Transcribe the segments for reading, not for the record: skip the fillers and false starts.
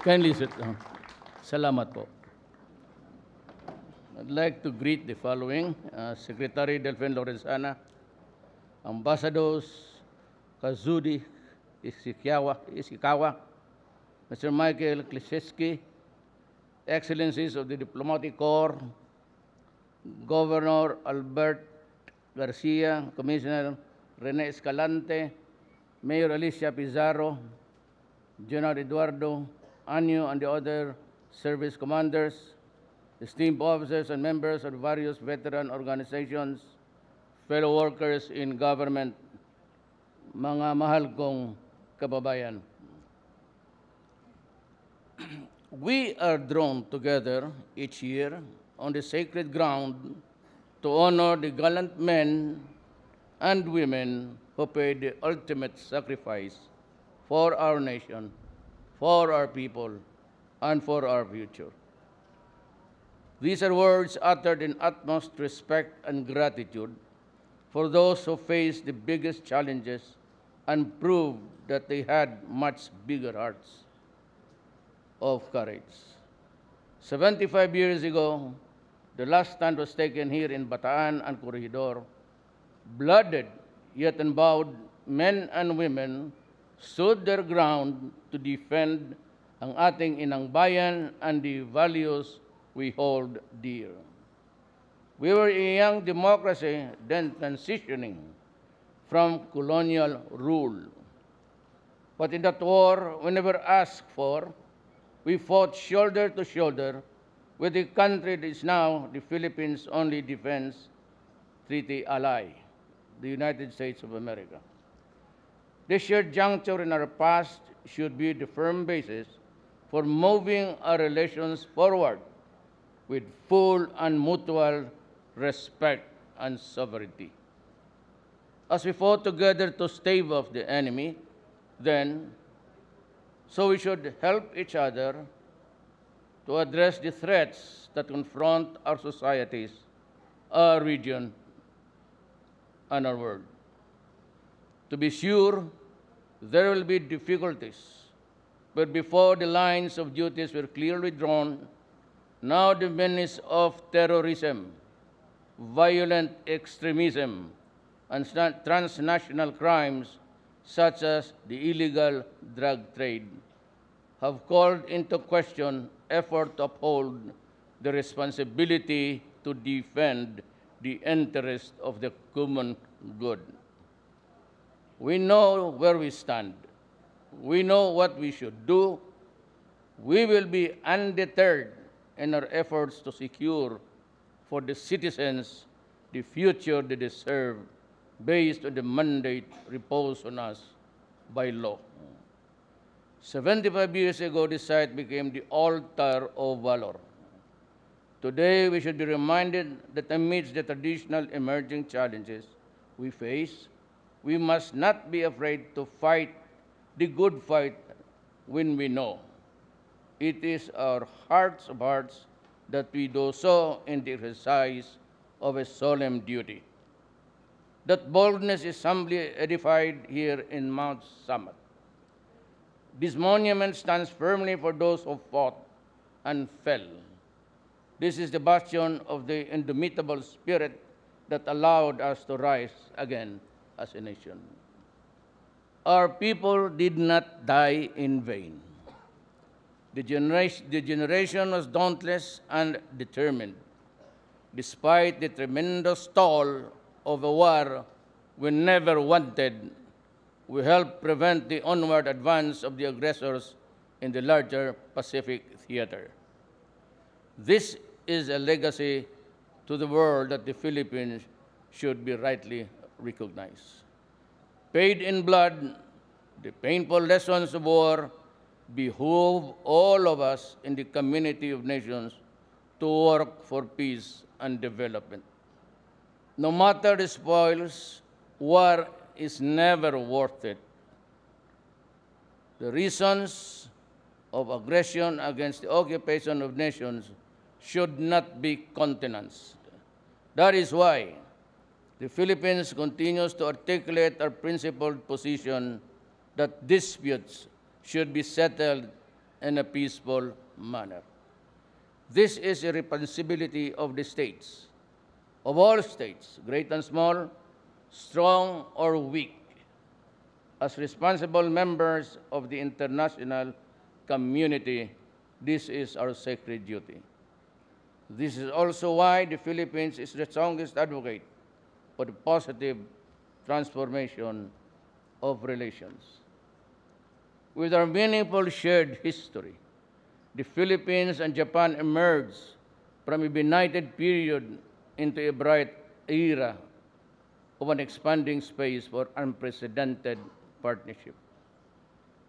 Kindly sit down. Salamat po. I'd like to greet the following: Secretary Delphin Lorenzana, Ambassadors Kazudi Ishikawa, Mr. Michael Kliszewski, Excellencies of the Diplomatic Corps, Governor Albert Garcia, Commissioner Rene Escalante, Mayor Alicia Pizarro, General Eduardo Anyo, and the other service commanders, esteemed officers and members of various veteran organizations, fellow workers in government, mga mahal kong kababayan. We are drawn together each year on the sacred ground to honor the gallant men and women who paid the ultimate sacrifice for our nation, for our people, and for our future. These are words uttered in utmost respect and gratitude for those who faced the biggest challenges and proved that they had much bigger hearts of courage. 75 years ago, the last stand was taken here in Bataan and Corregidor. Blooded yet unbowed men and women stood their ground to defend ang ating inang bayan and the values we hold dear. We were a young democracy then transitioning from colonial rule. But in that war, we never asked for. We fought shoulder to shoulder with the country that is now the Philippines' only defense treaty ally, the United States of America. This shared juncture in our past should be the firm basis for moving our relations forward with full and mutual respect and sovereignty. As we fought together to stave off the enemy, then, so we should help each other to address the threats that confront our societies, our region, and our world. To be sure, there will be difficulties, but before the lines of duties were clearly drawn, now the menace of terrorism, violent extremism, and transnational crimes such as the illegal drug trade have called into question effort to uphold the responsibility to defend the interest of the common good. We know where we stand. We know what we should do. We will be undeterred in our efforts to secure for the citizens the future they deserve based on the mandate reposed on us by law. 75 years ago, this site became the altar of valor. Today, we should be reminded that amidst the traditional emerging challenges we face, we must not be afraid to fight the good fight when we know it is our hearts of hearts that we do so in the exercise of a solemn duty. That boldness is humbly edified here in Mount Samat. This monument stands firmly for those who fought and fell. This is the bastion of the indomitable spirit that allowed us to rise again as a nation. Our people did not die in vain. The generation was dauntless and determined. Despite the tremendous toll of a war we never wanted, we helped prevent the onward advance of the aggressors in the larger Pacific theater. This is a legacy to the world that the Philippines should be rightly recognized. Paid in blood, the painful lessons of war behoove all of us in the community of nations to work for peace and development. No matter the spoils, war is never worth it. The reasons of aggression against the occupation of nations should not be countenanced. That is why the Philippines continues to articulate our principled position that disputes should be settled in a peaceful manner. This is a responsibility of the states, of all states, great and small, strong or weak. As responsible members of the international community, this is our sacred duty. This is also why the Philippines is the strongest advocate for the positive transformation of relations. With our meaningful shared history, the Philippines and Japan emerged from a benighted period into a bright era of an expanding space for unprecedented partnership.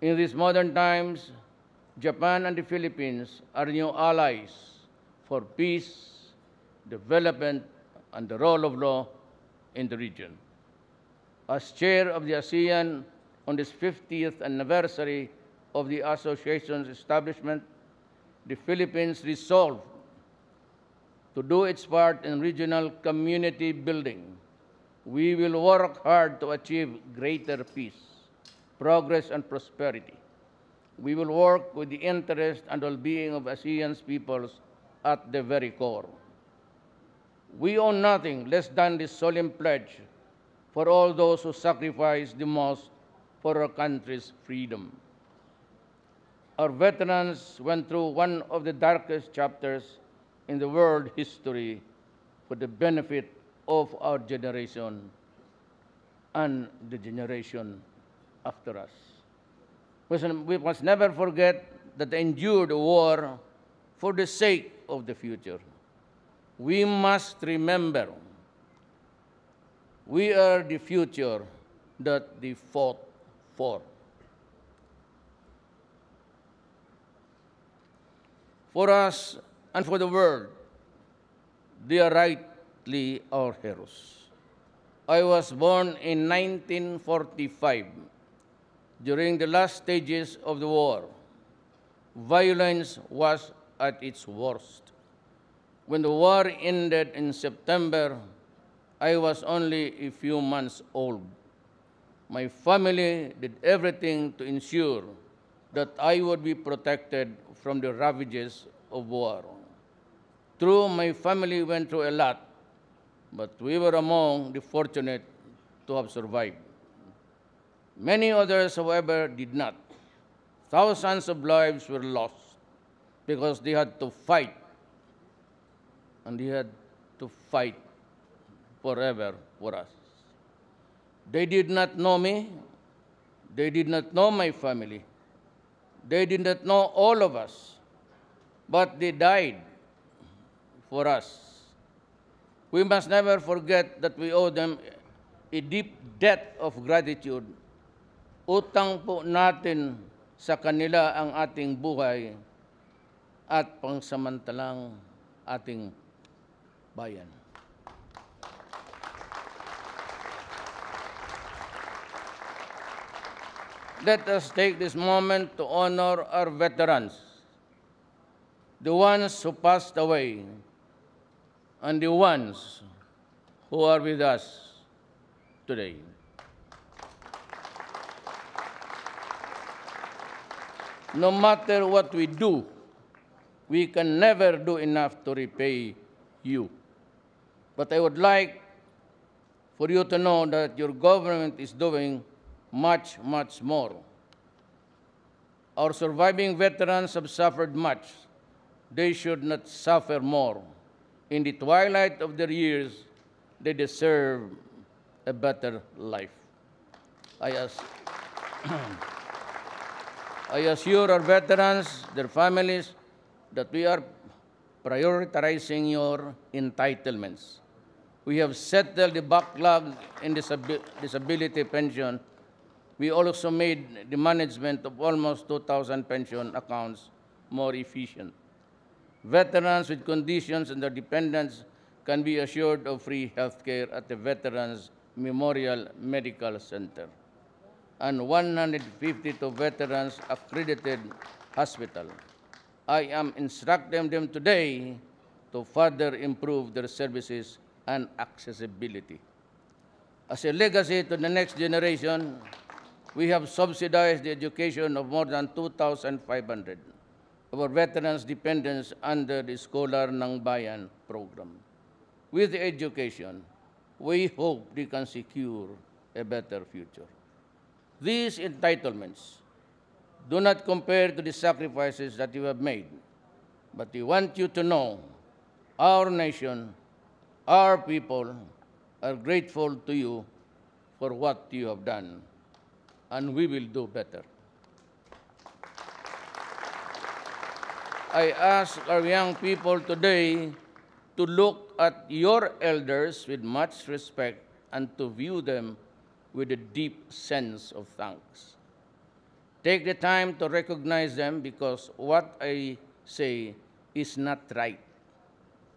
In these modern times, Japan and the Philippines are new allies for peace, development, and the rule of law in the region. As chair of the ASEAN on this 50th anniversary of the association's establishment, the Philippines resolved to do its part in regional community building. We will work hard to achieve greater peace, progress, and prosperity. We will work with the interest and well-being of ASEAN's peoples at the very core. We owe nothing less than this solemn pledge for all those who sacrifice the most for our country's freedom. Our veterans went through one of the darkest chapters in the world history for the benefit of our generation and the generation after us. We must never forget that they endured a war for the sake of the future. We must remember we are the future that they fought for. For us and for the world, they are rightly our heroes. I was born in 1945, during the last stages of the war. Violence was at its worst. When the war ended in September, I was only a few months old. My family did everything to ensure that I would be protected from the ravages of war. True, my family went through a lot, but we were among the fortunate to have survived. Many others, however, did not. Thousands of lives were lost because they had to fight, and they had to fight forever for us. They did not know me. They did not know my family. They did not know all of us, but they died for us. We must never forget that we owe them a deep debt of gratitude. Utang po natin sa kanila ang ating buhay at pangsamantalang ating bayan. Let us take this moment to honor our veterans, the ones who passed away, and the ones who are with us today. No matter what we do, we can never do enough to repay you. But I would like for you to know that your government is doing much, much more. Our surviving veterans have suffered much. They should not suffer more. In the twilight of their years, they deserve a better life. I assure our veterans, their families, that we are prioritizing your entitlements. We have settled the backlog in disability pension. We also made the management of almost 2,000 pension accounts more efficient. Veterans with conditions and their dependents can be assured of free health care at the Veterans Memorial Medical Center and 152 veterans accredited hospital. I am instructing them today to further improve their services and accessibility. As a legacy to the next generation, we have subsidized the education of more than 2,500 our veterans' dependents under the Scholar ng Bayan program. With the education, we hope they can secure a better future. These entitlements do not compare to the sacrifices that you have made, but we want you to know our nation, our people are grateful to you for what you have done, and we will do better. I ask our young people today to look at your elders with much respect and to view them with a deep sense of thanks. Take the time to recognize them because what I say is not right.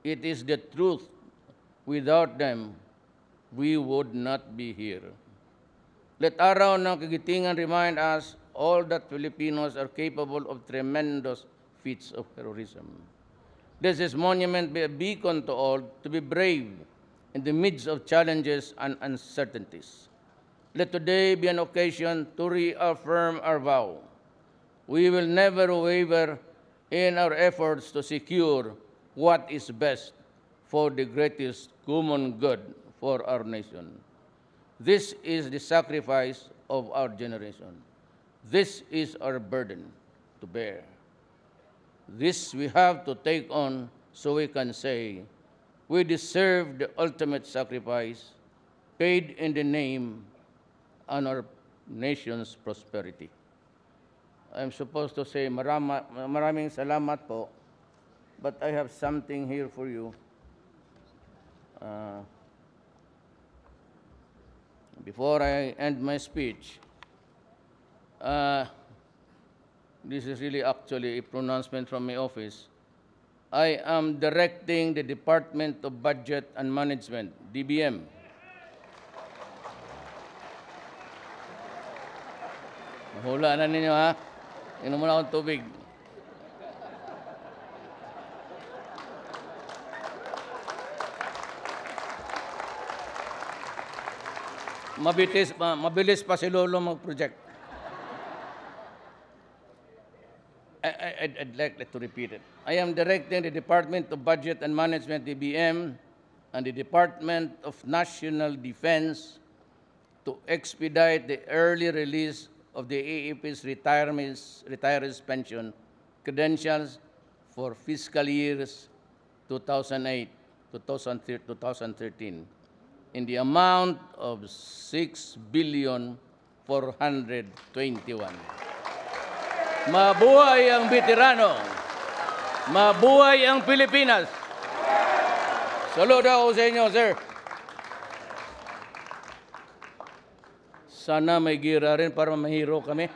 It is the truth. Without them, we would not be here. Let Araw ng Kagitingan remind us all that Filipinos are capable of tremendous feats of heroism. Let this monument be a beacon to all to be brave in the midst of challenges and uncertainties. Let today be an occasion to reaffirm our vow. We will never waver in our efforts to secure what is best for the greatest common good for our nation. This is the sacrifice of our generation. This is our burden to bear. This we have to take on so we can say, we deserve the ultimate sacrifice paid in the name of our nation's prosperity. I'm supposed to say maraming salamat po, but I have something here for you. Before I end my speech, this is really actually a pronouncement from my office. I am directing the Department of Budget and Management, DBM. Mahula na ninyo, ha? Inom muna akong tubig. Mabilis pa si Lolo mag-project. I'd like to repeat it. I am directing the Department of Budget and Management, DBM, and the Department of National Defense to expedite the early release of the AFP's retirees' pension credentials for fiscal years 2008 to 2013 in the amount of 6,421,000,000. Mabuhay ang veterano! Mabuhay ang Pilipinas! Saludo ako sa inyo, sir. Sana may gira rin para mahiro kami.